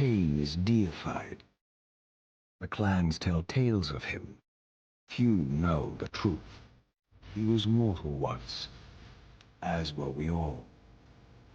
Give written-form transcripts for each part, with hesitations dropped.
Kain is deified. The clans tell tales of him. Few know the truth. He was mortal once, as were we all.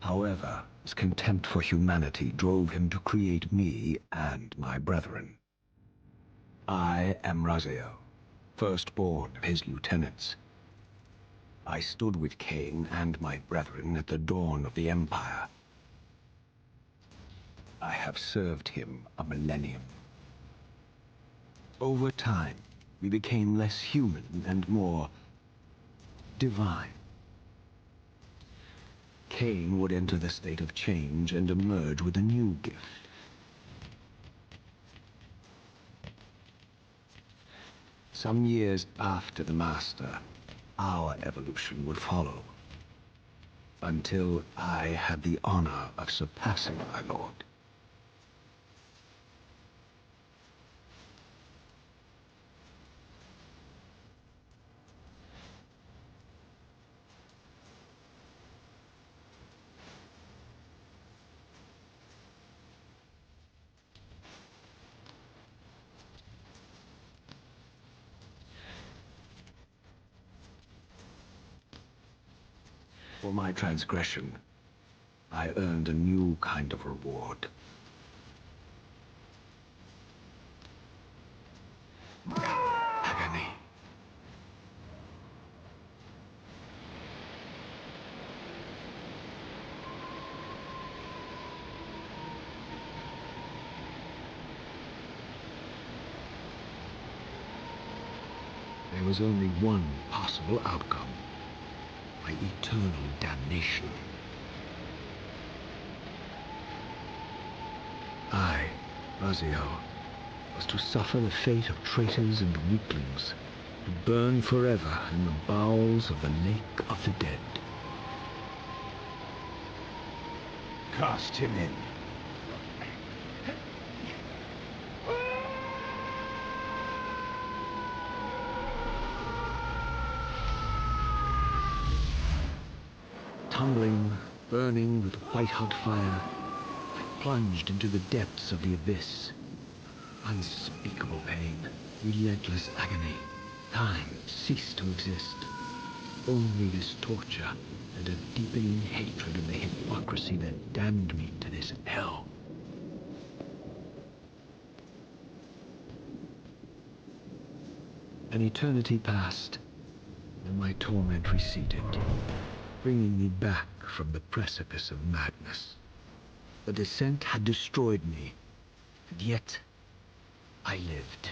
However, his contempt for humanity drove him to create me and my brethren. I am Raziel, firstborn of his lieutenants. I stood with Kain and my brethren at the dawn of the Empire. I have served him a millennium. Over time, we became less human and more divine. Kain would enter the state of change and emerge with a new gift. Some years after the Master, our evolution would follow, until I had the honor of surpassing my lord. For my transgression, I earned a new kind of reward. Agony. There was only one possible outcome. My eternal damnation. I, Raziel, was to suffer the fate of traitors and weaklings, to burn forever in the bowels of the lake of the dead. Cast him in. Tumbling, burning with white-hot fire, I plunged into the depths of the abyss. Unspeakable pain, relentless agony. Time ceased to exist. Only this torture and a deepening hatred of the hypocrisy that damned me to this hell. An eternity passed, and my torment receded, bringing me back from the precipice of madness. The descent had destroyed me, and yet I lived.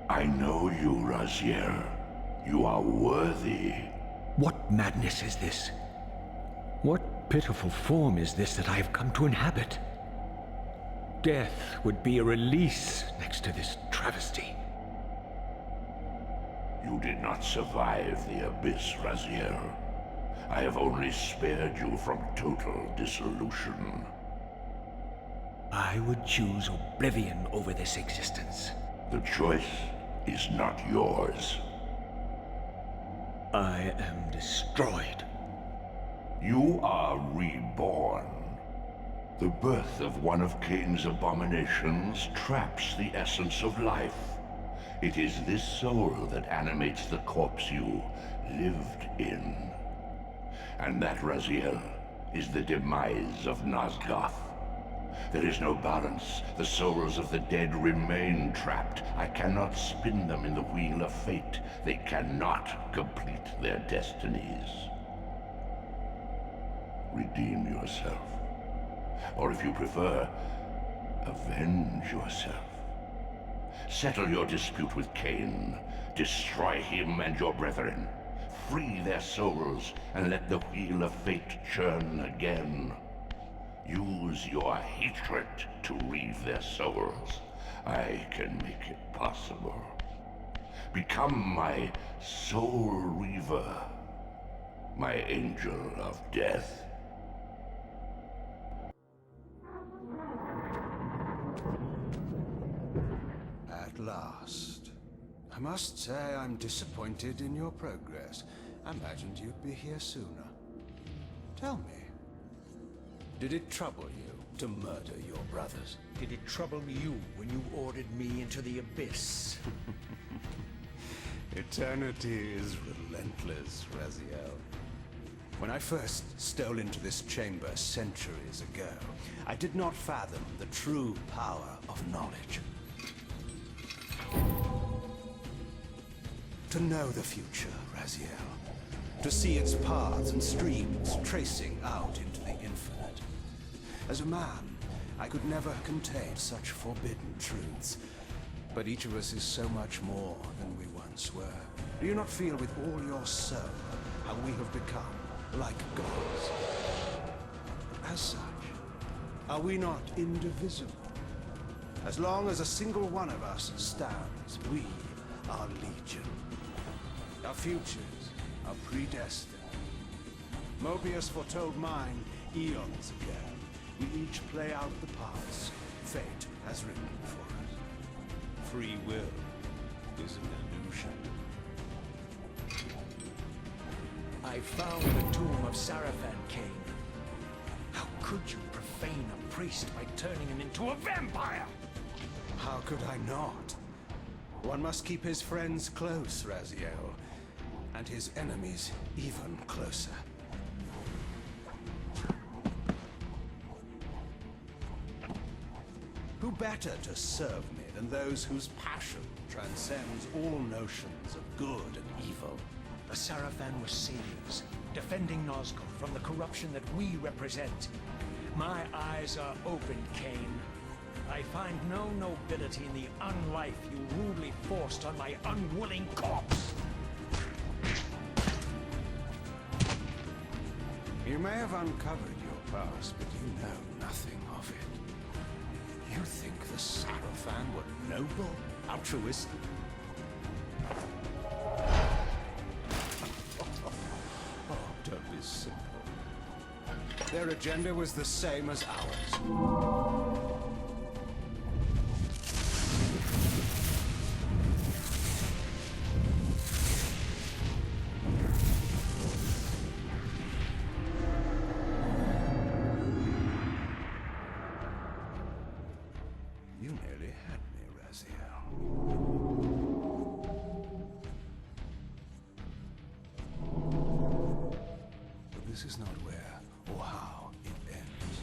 I know you, Raziel. You are worthy. What madness is this? What pitiful form is this that I have come to inhabit? Death would be a release next to this travesty. You did not survive the abyss, Raziel. I have only spared you from total dissolution. I would choose oblivion over this existence. The choice is not yours. I am destroyed. You are reborn. The birth of one of Kain's abominations traps the essence of life. It is this soul that animates the corpse you lived in. And that, Raziel, is the demise of Nosgoth. There is no balance. The souls of the dead remain trapped. I cannot spin them in the wheel of fate. They cannot complete their destinies. Redeem yourself. Or if you prefer, avenge yourself. Settle your dispute with Kain. Destroy him and your brethren. Free their souls and let the wheel of fate churn again. Use your hatred to reave their souls. I can make it possible. Become my soul reaver, my angel of death. At last. I must say I'm disappointed in your progress. I imagined you'd be here sooner. Tell me, did it trouble you to murder your brothers? Did it trouble you when you ordered me into the abyss? Eternity is relentless, Raziel. When I first stole into this chamber centuries ago, I did not fathom the true power of knowledge. To know the future, Raziel. To see its paths and streams tracing out into the infinite. As a man, I could never contain such forbidden truths. But each of us is so much more than we once were. Do you not feel with all your soul how we have become like gods? As such, are we not indivisible? As long as a single one of us stands, we are legion. Our futures are predestined. Mobius foretold mine eons ago. We each play out the parts fate has written for us. Free will is an illusion. I found the tomb of Sarafan, Kain. How could you profane a priest by turning him into a vampire? How could I not? One must keep his friends close, Raziel, and his enemies even closer. Who better to serve me than those whose passion transcends all notions of good and evil? The Sarafan were saviors, defending Nazgul from the corruption that we represent. My eyes are opened, Kain. I find no nobility in the unlife you rudely forced on my unwilling corpse. You may have uncovered your past, but you know nothing of it. You think the Sarafan were noble, altruistic? Oh, don't be simple. Their agenda was the same as ours. You nearly had me, Raziel. But this is not where or how it ends.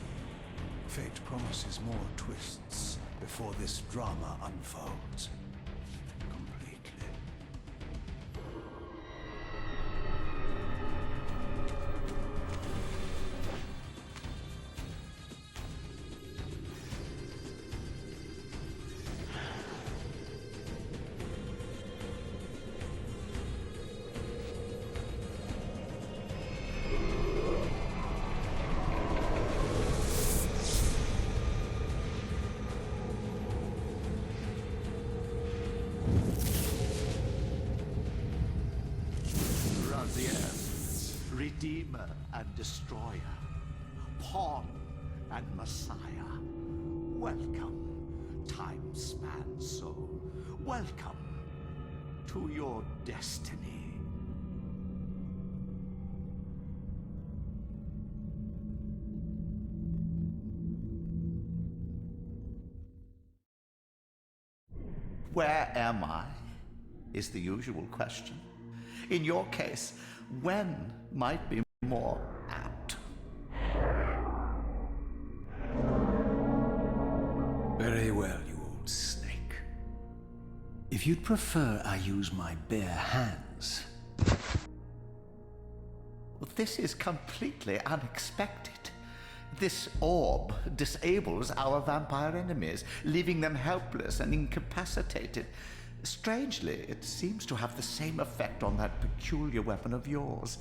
Fate promises more twists before this drama unfolds completely. Redeemer and Destroyer, Pawn and Messiah. Welcome, time-span soul. Welcome to your destiny. Where am I? Is the usual question. In your case, when might be more apt. Very well, you old snake. If you'd prefer I use my bare hands... This is completely unexpected. This orb disables our vampire enemies, leaving them helpless and incapacitated. Strangely, it seems to have the same effect on that peculiar weapon of yours.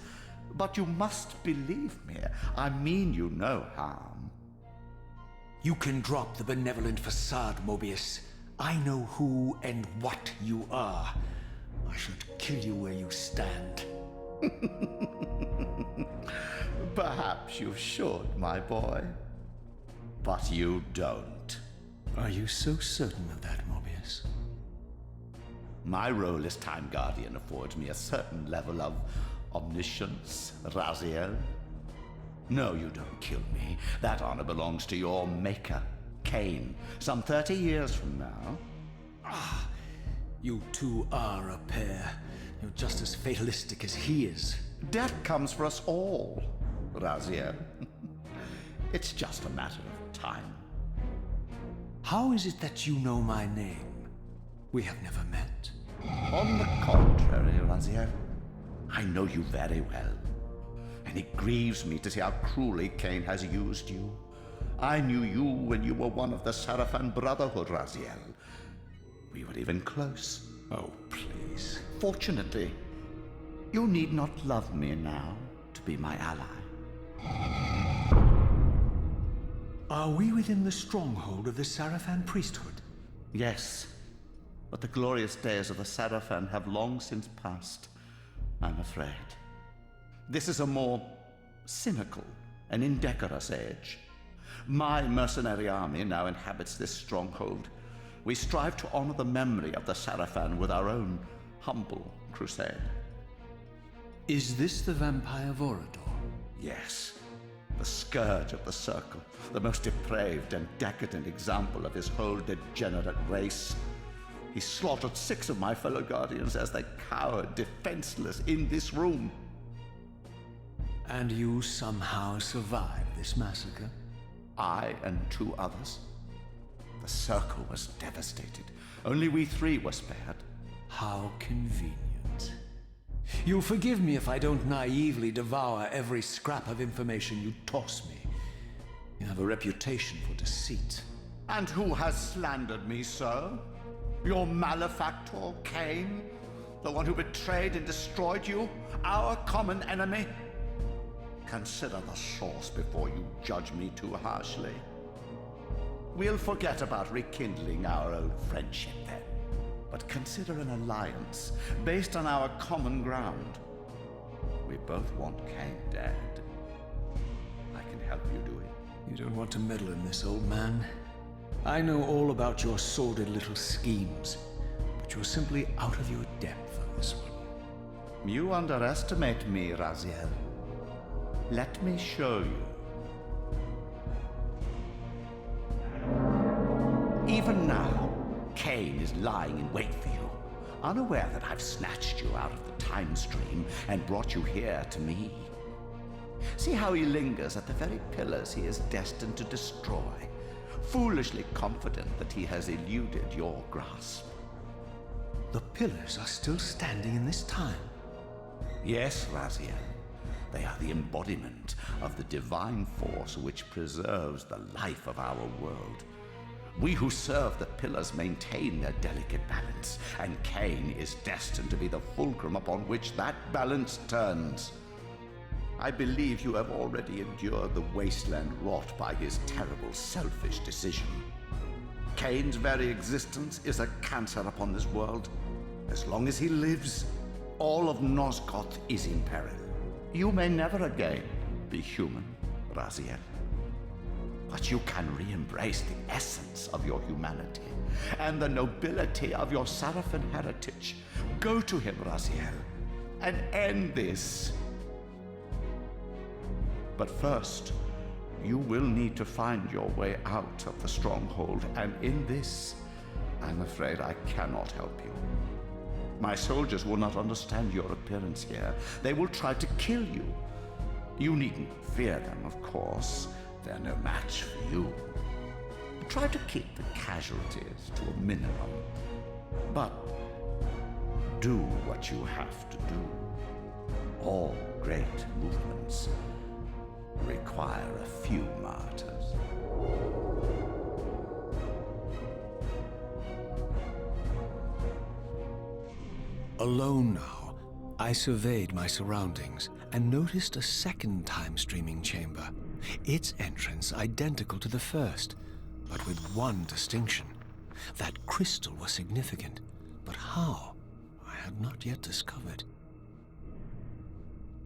But you must believe me. I mean you no harm. You can drop the benevolent facade, Mobius. I know who and what you are. I should kill you where you stand. Perhaps you should, my boy. But you don't. Are you so certain of that, Morbius? My role as Time Guardian affords me a certain level of omniscience, Raziel. No, you don't kill me. That honor belongs to your maker, Kain, some 30 years from now. You two are a pair. You're just as fatalistic as he is. Death comes for us all, Raziel. It's just a matter of time. How is it that you know my name? We have never met. On the contrary, Raziel, I know you very well. And it grieves me to see how cruelly Kain has used you. I knew you when you were one of the Sarafan Brotherhood, Raziel. We were even close. Oh, please. Fortunately, you need not love me now to be my ally. Are we within the stronghold of the Sarafan priesthood? Yes, but the glorious days of the Sarafan have long since passed, I'm afraid. This is a more cynical and indecorous age. My mercenary army now inhabits this stronghold. We strive to honor the memory of the Sarafan with our own humble crusade. Is this the vampire Vorador? Yes, the scourge of the Circle, the most depraved and decadent example of his whole degenerate race. He slaughtered 6 of my fellow Guardians as they cowered defenseless in this room. And you somehow survived this massacre? I and 2 others. The Circle was devastated. Only we 3 were spared. How convenient. You'll forgive me if I don't naively devour every scrap of information you toss me. You have a reputation for deceit. And who has slandered me so? Your malefactor, Kain? The one who betrayed and destroyed you? Our common enemy? Consider the source before you judge me too harshly. We'll forget about rekindling our old friendship then. But consider an alliance based on our common ground. We both want Kain dead. I can help you do it. You don't want to meddle in this, old man. I know all about your sordid little schemes, but you're simply out of your depth on this one. You underestimate me, Raziel. Let me show you. Even now, Kain is lying in wait for you, unaware that I've snatched you out of the time stream and brought you here to me. See how he lingers at the very pillars he is destined to destroy, foolishly confident that he has eluded your grasp. The pillars are still standing in this time. Yes, Raziel. They are the embodiment of the divine force which preserves the life of our world. We who serve the pillars maintain their delicate balance, and Kain is destined to be the fulcrum upon which that balance turns. I believe you have already endured the wasteland wrought by his terrible, selfish decision. Kain's very existence is a cancer upon this world. As long as he lives, all of Nosgoth is in peril. You may never again be human, Raziel. But you can re-embrace the essence of your humanity and the nobility of your Sarafan heritage. Go to him, Raziel, and end this. But first, you will need to find your way out of the stronghold, and in this, I'm afraid I cannot help you. My soldiers will not understand your appearance here. They will try to kill you. You needn't fear them, of course. They're no match for you. Try to keep the casualties to a minimum. But do what you have to do. All great movements require a few martyrs. Alone now, I surveyed my surroundings and noticed a second time-streaming chamber. Its entrance identical to the first, but with one distinction. That crystal was significant, but how? I have not yet discovered